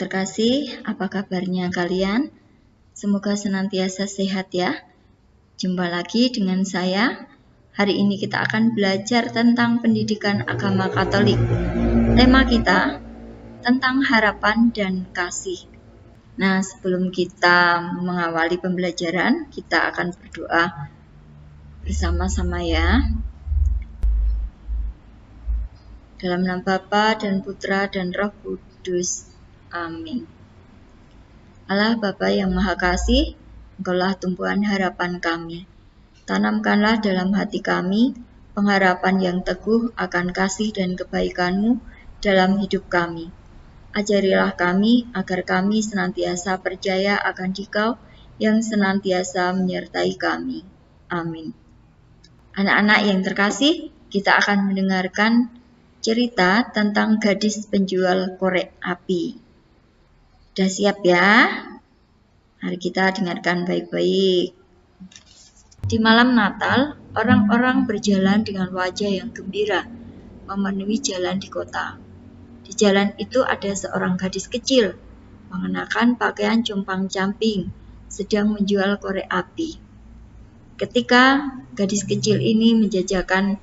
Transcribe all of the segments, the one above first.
terkasih, apa kabarnya kalian? Semoga senantiasa sehat ya. Jumpa lagi dengan saya. Hari ini kita akan belajar tentang pendidikan agama Katolik. Tema kita tentang harapan dan kasih. Nah, sebelum kita mengawali pembelajaran, kita akan berdoa bersama-sama ya. Dalam nama Bapa dan Putra dan Roh Kudus. Amin. Allah Bapa yang Maha Kasih, Engkaulah tumpuan harapan kami. Tanamkanlah dalam hati kami pengharapan yang teguh akan kasih dan kebaikan-Mu dalam hidup kami. Ajarilah kami agar kami senantiasa percaya akan Dikau yang senantiasa menyertai kami. Amin. Anak-anak yang terkasih, kita akan mendengarkan cerita tentang gadis penjual korek api. Sudah siap ya? Mari kita dengarkan baik-baik. Di malam Natal, orang-orang berjalan dengan wajah yang gembira, memenuhi jalan di kota. Di jalan itu ada seorang gadis kecil, mengenakan pakaian compang-camping, sedang menjual korek api. Ketika gadis kecil ini menjajakan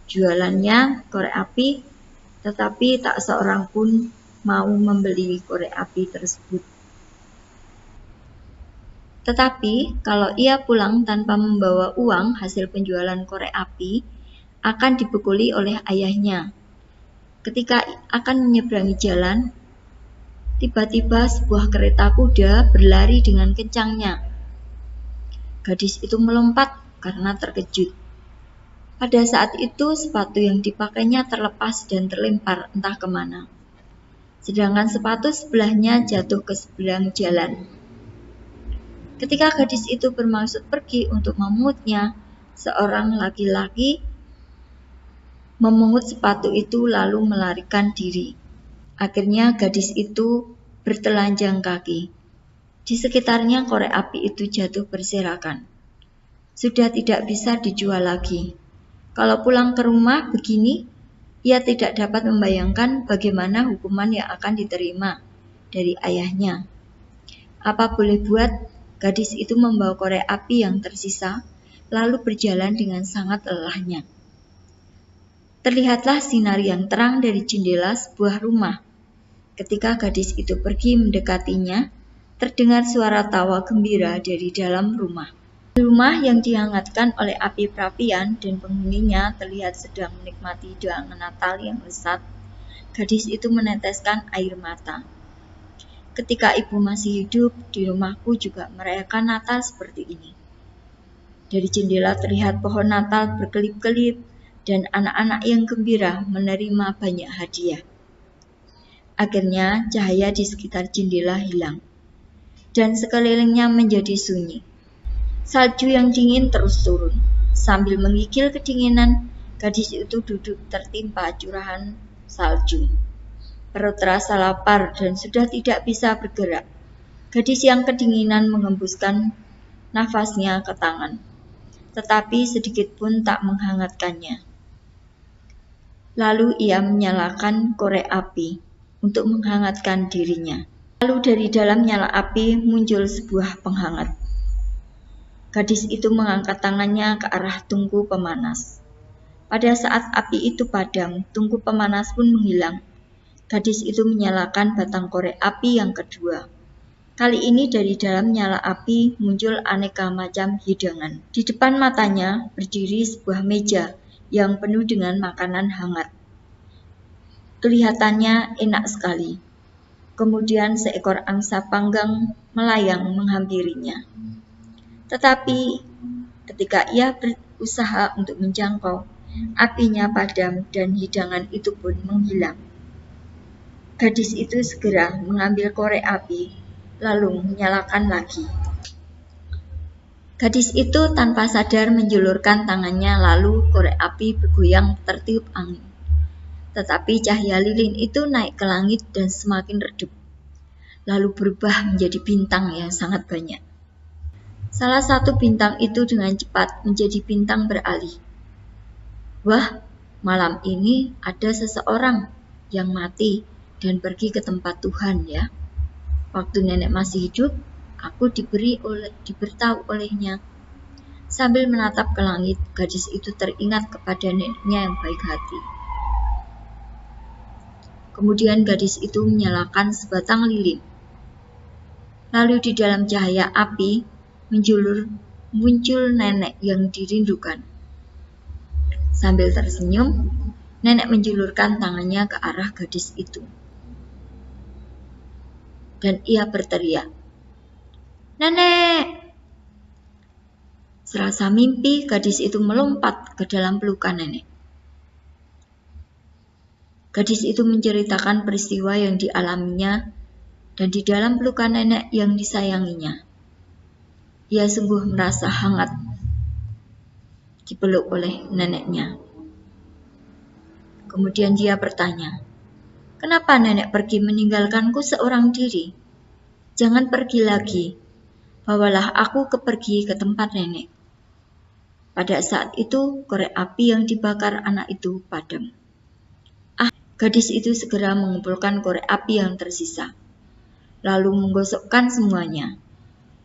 jualannya korek api, tetapi tak seorang pun mau membeli korek api tersebut. Tetapi kalau ia pulang tanpa membawa uang hasil penjualan korek api, akan dipukuli oleh ayahnya. Ketika akan menyeberangi jalan, tiba-tiba sebuah kereta kuda berlari dengan kencangnya. Gadis itu melompat karena terkejut. Pada saat itu sepatu yang dipakainya terlepas dan terlempar entah kemana. Sedangkan sepatu sebelahnya jatuh ke seberang jalan. Ketika gadis itu bermaksud pergi untuk memungutnya, seorang laki-laki memungut sepatu itu lalu melarikan diri. Akhirnya gadis itu bertelanjang kaki. Di sekitarnya korek api itu jatuh berserakan. Sudah tidak bisa dijual lagi. Kalau pulang ke rumah begini, ia tidak dapat membayangkan bagaimana hukuman yang akan diterima dari ayahnya. Apa boleh buat, gadis itu membawa korek api yang tersisa, lalu berjalan dengan sangat lelahnya. Terlihatlah sinar yang terang dari jendela sebuah rumah. Ketika gadis itu pergi mendekatinya, terdengar suara tawa gembira dari dalam rumah. Rumah yang dihangatkan oleh api perapian dan penghuninya terlihat sedang menikmati hidangan Natal yang lezat. Gadis itu meneteskan air mata. Ketika ibu masih hidup, di rumahku juga merayakan Natal seperti ini. Dari jendela terlihat pohon Natal berkelip-kelip dan anak-anak yang gembira menerima banyak hadiah. Akhirnya cahaya di sekitar jendela hilang dan sekelilingnya menjadi sunyi. Salju yang dingin terus turun. Sambil menggigil kedinginan, gadis itu duduk tertimpa curahan salju. Perut terasa lapar dan sudah tidak bisa bergerak. Gadis yang kedinginan mengembuskan nafasnya ke tangan, tetapi sedikit pun tak menghangatkannya. Lalu ia menyalakan korek api untuk menghangatkan dirinya. Lalu dari dalam nyala api muncul sebuah penghangat. Gadis itu mengangkat tangannya ke arah tungku pemanas. Pada saat api itu padam, tungku pemanas pun menghilang. Gadis itu menyalakan batang korek api yang kedua. Kali ini dari dalam nyala api muncul aneka macam hidangan. Di depan matanya berdiri sebuah meja yang penuh dengan makanan hangat. Kelihatannya enak sekali. Kemudian seekor angsa panggang melayang menghampirinya. Tetapi ketika ia berusaha untuk menjangkau, apinya padam dan hidangan itu pun menghilang. Gadis itu segera mengambil korek api, lalu menyalakan lagi. Gadis itu tanpa sadar menjulurkan tangannya, lalu korek api bergoyang tertiup angin. Tetapi cahaya lilin itu naik ke langit dan semakin redup, lalu berubah menjadi bintang yang sangat banyak. Salah satu bintang itu dengan cepat menjadi bintang beralih. Wah, malam ini ada seseorang yang mati dan pergi ke tempat Tuhan ya. Waktu nenek masih hidup, aku diberitahu olehnya. Sambil menatap ke langit, gadis itu teringat kepada neneknya yang baik hati. Kemudian gadis itu menyalakan sebatang lilin. Lalu di dalam cahaya api muncul nenek yang dirindukan. Sambil tersenyum, nenek menjulurkan tangannya ke arah gadis itu. Dan ia berteriak, "Nenek!" Serasa mimpi, gadis itu melompat ke dalam pelukan nenek. Gadis itu menceritakan peristiwa yang dialaminya dan di dalam pelukan nenek yang disayanginya. Ia sungguh merasa hangat dipeluk oleh neneknya. Kemudian dia bertanya, "Kenapa nenek pergi meninggalkanku seorang diri? Jangan pergi lagi. Bawalah aku pergi ke tempat nenek." Pada saat itu, korek api yang dibakar anak itu padam. Gadis itu segera mengumpulkan korek api yang tersisa, lalu menggosokkan semuanya.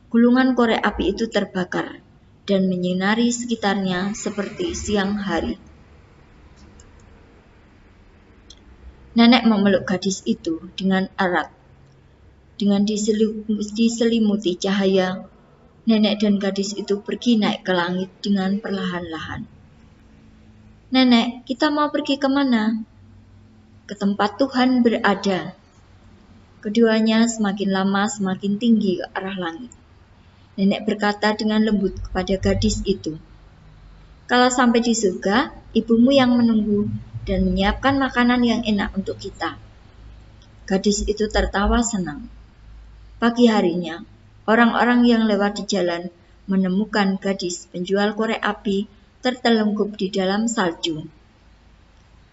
Gulungan korek api itu terbakar dan menyinari sekitarnya seperti siang hari. Nenek memeluk gadis itu dengan erat. Dengan diselimuti cahaya, nenek dan gadis itu pergi naik ke langit dengan perlahan-lahan. "Nenek, kita mau pergi kemana?" "Ke tempat Tuhan berada." Keduanya semakin lama semakin tinggi ke arah langit. Nenek berkata dengan lembut kepada gadis itu, "Kalau sampai di surga, ibumu yang menunggu dan menyiapkan makanan yang enak untuk kita." Gadis itu tertawa senang. Pagi harinya, orang-orang yang lewat di jalan menemukan gadis penjual korek api tertelungkup di dalam salju.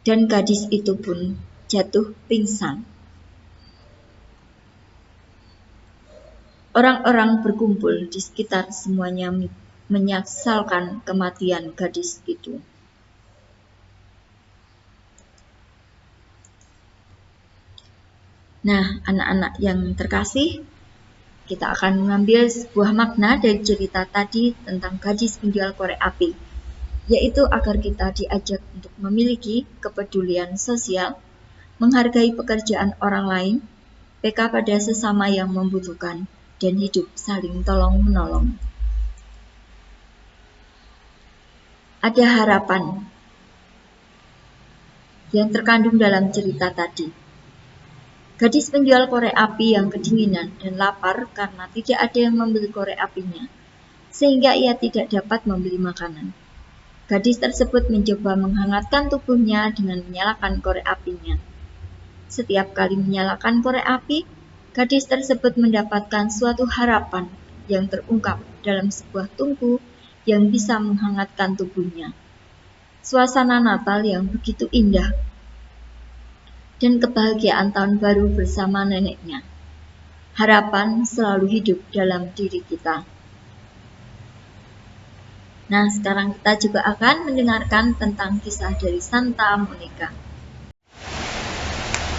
Dan gadis itu pun jatuh pingsan. Orang-orang berkumpul di sekitar semuanya menyesalkan kematian gadis itu. Nah, anak-anak yang terkasih, kita akan mengambil sebuah makna dari cerita tadi tentang gadis penjual korek api, yaitu agar kita diajak untuk memiliki kepedulian sosial, menghargai pekerjaan orang lain, peka pada sesama yang membutuhkan, dan hidup saling tolong-menolong. Ada harapan yang terkandung dalam cerita tadi. Gadis penjual korek api yang kedinginan dan lapar karena tidak ada yang membeli korek apinya, sehingga ia tidak dapat membeli makanan. Gadis tersebut mencoba menghangatkan tubuhnya dengan menyalakan korek apinya. Setiap kali menyalakan korek api, gadis tersebut mendapatkan suatu harapan yang terungkap dalam sebuah tungku yang bisa menghangatkan tubuhnya. Suasana Natal yang begitu indah dan kebahagiaan tahun baru bersama neneknya. Harapan selalu hidup dalam diri kita. Nah, sekarang kita juga akan mendengarkan tentang kisah dari Santa Monica.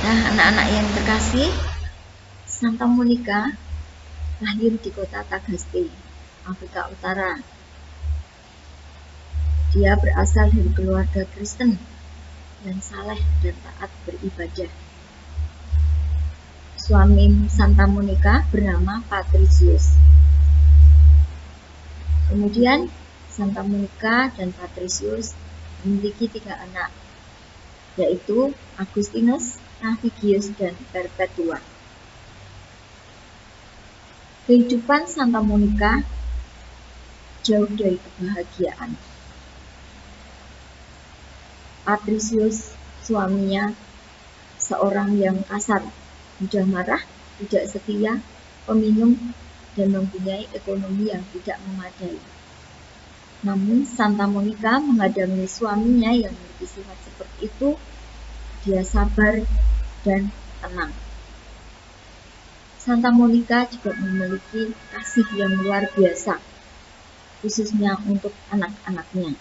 Nah, anak-anak yang terkasih, Santa Monica lahir di kota Tagaste, Afrika Utara. Dia berasal dari keluarga Kristen yang saleh dan taat beribadah. Suami Santa Monica bernama Patricius. Kemudian Santa Monica dan Patricius memiliki 3 anak, yaitu Agustinus, Navigius, dan Perpetua. Kehidupan Santa Monica jauh dari kebahagiaan. Patricius, suaminya, seorang yang kasar, mudah marah, tidak setia, peminum, dan mempunyai ekonomi yang tidak memadai. Namun Santa Monica menghadapi suaminya yang memiliki sifat seperti itu, dia sabar dan tenang. Santa Monica juga memiliki kasih yang luar biasa, khususnya untuk anak-anaknya.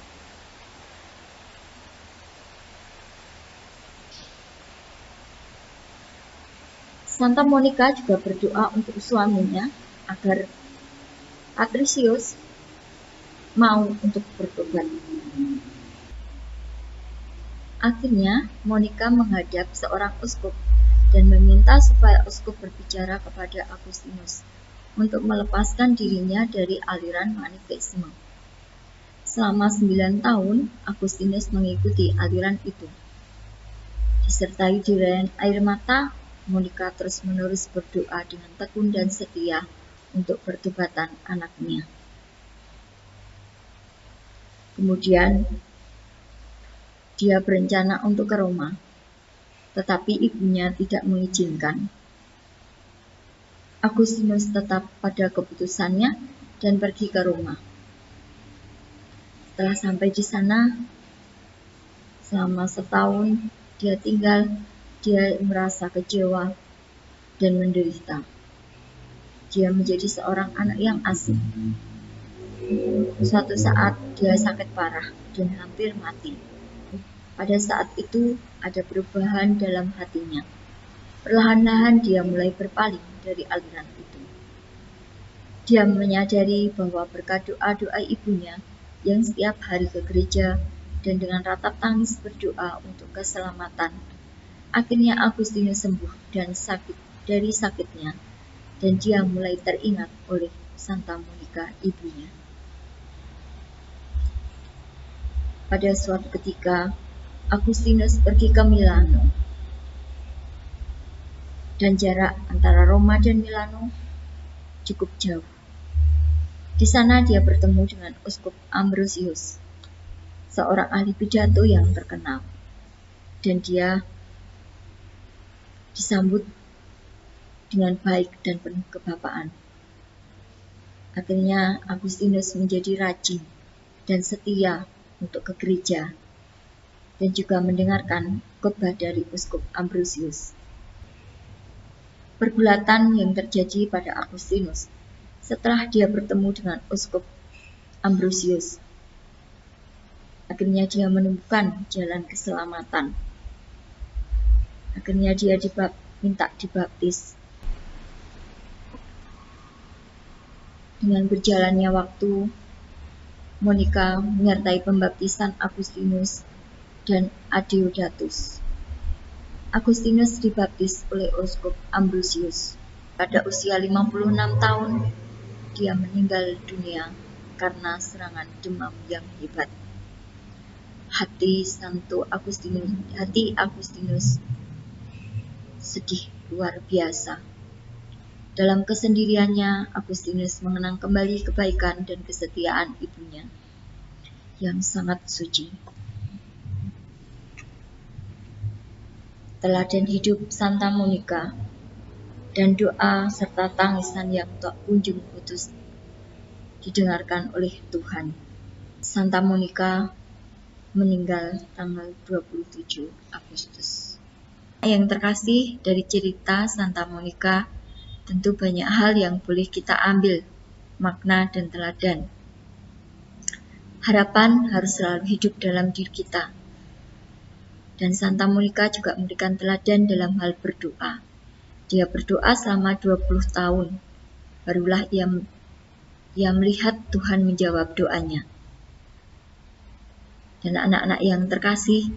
Santa Monica juga berdoa untuk suaminya agar Patricius mau untuk bertobat. Akhirnya, Monica menghadap seorang uskup dan meminta supaya uskup berbicara kepada Agustinus untuk melepaskan dirinya dari aliran Manikeisme. Selama 9 tahun, Agustinus mengikuti aliran itu. Disertai derayan air mata, Monica terus-menerus berdoa dengan tekun dan setia untuk pertobatan anaknya. Kemudian, dia berencana untuk ke Roma, tetapi ibunya tidak mengizinkan. Agustinus tetap pada keputusannya dan pergi ke Roma. Setelah sampai di sana, selama setahun dia tinggal, dia merasa kecewa dan menderita. Dia menjadi seorang anak yang asing. Suatu saat dia sakit parah dan hampir mati. Pada saat itu ada perubahan dalam hatinya. Perlahan-lahan dia mulai berpaling dari aliran itu. Dia menyadari bahwa berkat doa-doa ibunya yang setiap hari ke gereja dan dengan ratap tangis berdoa untuk keselamatan, akhirnya Agustinus sembuh dan sakit dari sakitnya, dan dia mulai teringat oleh Santa Monica ibunya. Pada suatu ketika, Agustinus pergi ke Milano, dan jarak antara Roma dan Milano cukup jauh. Di sana dia bertemu dengan Uskup Ambrosius, seorang ahli pidato yang terkenal, dan dia disambut dengan baik dan penuh kebapaan. Akhirnya Agustinus menjadi rajin dan setia untuk ke gereja dan juga mendengarkan khotbah dari Uskup Ambrosius. Pergulatan yang terjadi pada Agustinus setelah dia bertemu dengan Uskup Ambrosius, akhirnya dia menemukan jalan keselamatan. Akhirnya dia minta dibaptis. Dengan berjalannya waktu, Monica menyertai pembaptisan Agustinus dan Adeodatus. Agustinus dibaptis oleh Uskup Ambrosius. Pada usia 56 tahun, dia meninggal dunia karena serangan demam yang hebat. Hati Agustinus sedih luar biasa. Dalam kesendiriannya, Agustinus mengenang kembali kebaikan dan kesetiaan ibunya yang sangat suci. Teladan hidup Santa Monica dan doa serta tangisan yang tak kunjung putus didengarkan oleh Tuhan. Santa Monica meninggal tanggal 27 Agustus. Yang terkasih, dari cerita Santa Monica, tentu banyak hal yang boleh kita ambil makna dan teladan. Harapan harus selalu hidup dalam diri kita. Dan Santa Monica juga memberikan teladan dalam hal berdoa. Dia berdoa selama 20 tahun. Barulah ia melihat Tuhan menjawab doanya. Dan anak-anak yang terkasih,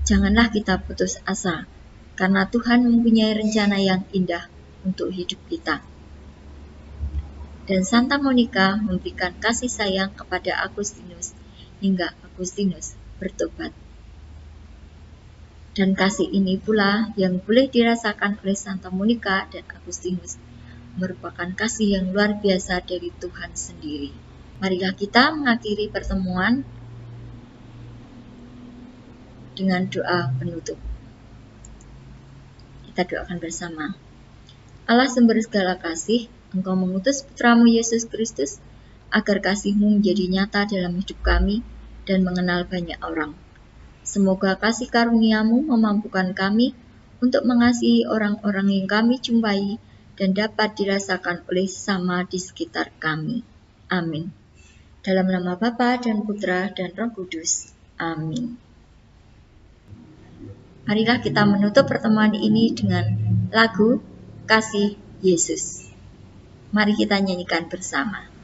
janganlah kita putus asa, karena Tuhan mempunyai rencana yang indah untuk hidup kita. Dan Santa Monica memberikan kasih sayang kepada Agustinus hingga Agustinus bertobat. Dan kasih ini pula yang boleh dirasakan oleh Santa Monica dan Agustinus merupakan kasih yang luar biasa dari Tuhan sendiri. Marilah kita mengakhiri pertemuan dengan doa penutup. Kita doakan bersama. Allah sumber segala kasih, Engkau mengutus Putramu Yesus Kristus agar kasih-Mu menjadi nyata dalam hidup kami dan mengenal banyak orang. Semoga kasih karunia-Mu memampukan kami untuk mengasihi orang-orang yang kami jumpai dan dapat dirasakan oleh sesama di sekitar kami. Amin. Dalam nama Bapa dan Putra dan Roh Kudus. Amin. Marilah kita menutup pertemuan ini dengan lagu kasih Yesus. Mari kita nyanyikan bersama.